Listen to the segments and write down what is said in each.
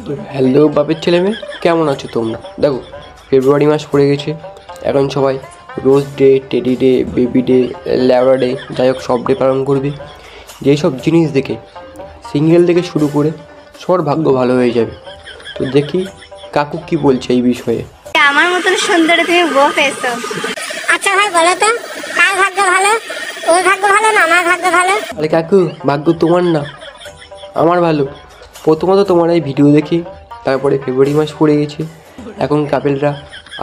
তো হ্যালো বাপের ছেলে মেয়ে, কেমন আছো তোমরা? দেখো, ফেব্রুয়ারি মাস পড়ে গেছে। এখন সবাই rose day, teddy day, baby day, ল্যাবরা ডে, যাই হোক সব ডে পালন করবে। যেই সব জিনিস দেখে সিঙ্গেল থেকে শুরু করে সবার ভাগ্য ভালো হয়ে যাবে। তো দেখি কাকু কি বলছে এই বিষয়ে। আমার মতন সুন্দর তুমি বউ পেয়েছো। আচ্ছা ভাই বলো তো, কার ভাগ্য ভালো? ওর ভাগ্য ভালো না আমার ভাগ্য ভালো? আরে কাকু, ভাগ্য তোমার না আমার ভালো। প্রথমত তোমার এই ভিডিও দেখি, তারপরে ফেব্রুয়ারি মাস পড়ে গেছে। এখন কাপেলরা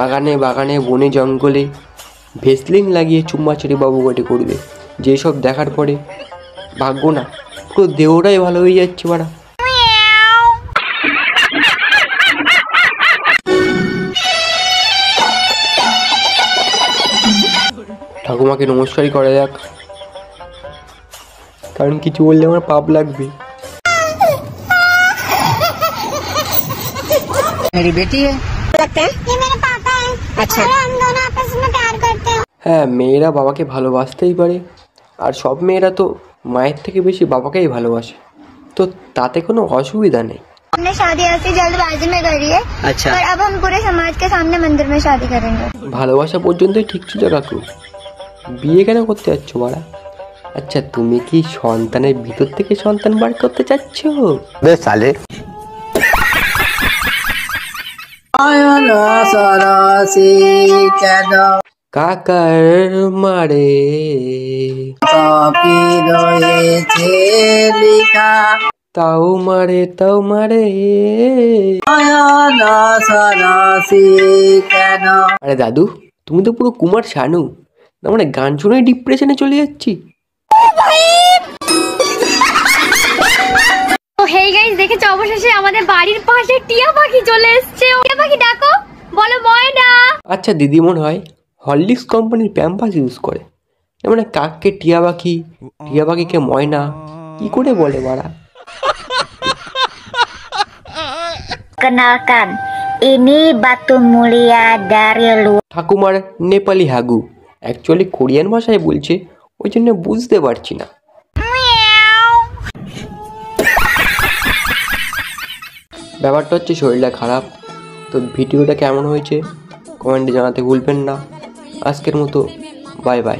আগানে বাগানে বনে জঙ্গলে ভেসলিন লাগিয়ে চুম্মা ছেড়ে বাবুঘাটে করবে। যেসব দেখার পরে ভাগ্য না, পুরো দেহটাই ভালো হয়ে যাচ্ছে বাড়া। ঠাকুমাকে নমস্কারই করা যাক, কারণ কিছু বললে আমার পাপ লাগবে। मेरी बेटी है। लगता है ये मेरे पापा है। अच्छा, हम दोनों आपस में प्यार करते हैं। হ্যাঁ, মেয়েরা বাবাকে ভালোবাসতেই পারে, আর সব মেয়েরা তো মায়ের থেকে বেশি বাবাকেই ভালোবাসে, তো তাতে কোনো অসুবিধা নেই। हमने शादी ऐसी जल्दबाजी में करी है। अच्छा। और अब हम पूरे समाज के सामने मंदिर में शादी करेंगे। ভালোবাসা পর্যন্তই ঠিক ছিল কাকু, বিয়ে কেন করতে যাচ্ছ বাড়া? আচ্ছা, তুমি কি সন্তানের ভিতর থেকে সন্তান বার করতে চাচ্ছ? বেশ সালে সরসি কেন কাকার মারে কপি রয়েছে লেখা তাও মারে তাও মারে। সরসি কেন। আরে দাদু, তুমি তো পুরো কুমার শানু না, মানে গান শুনে ডিপ্রেশনে চলে যাচ্ছি। তো হেই গাইস, দেখেছো অবশেষে আমাদের বাড়ির পাশে টিয়া পাখি চলে এসেছে। টিয়া পাখি ডাকো, বলো ময়না। আচ্ছা, দিদি মনে হয় হরলিক্স কোম্পানির প্যাম্পাস ইউজ করে, মানে কাককে টিয়া পাখি, টিয়া পাখিকে ময়না, কি করে বলে বাড়া? Kenalkan, ini batu mulia dari luar. ঠাকুমার নেপালি হাগু, অ্যাকচুয়ালি কোরিয়ান ভাষায় বলছে, ওই জন্য বুঝতে পারছি না। ব্যাপারটা হচ্ছে শরীরটা খারাপ। তো ভিডিওটা কেমন হয়েছে কমেন্টে জানাতে ভুলবেন না। আজকের মতো বাই বাই।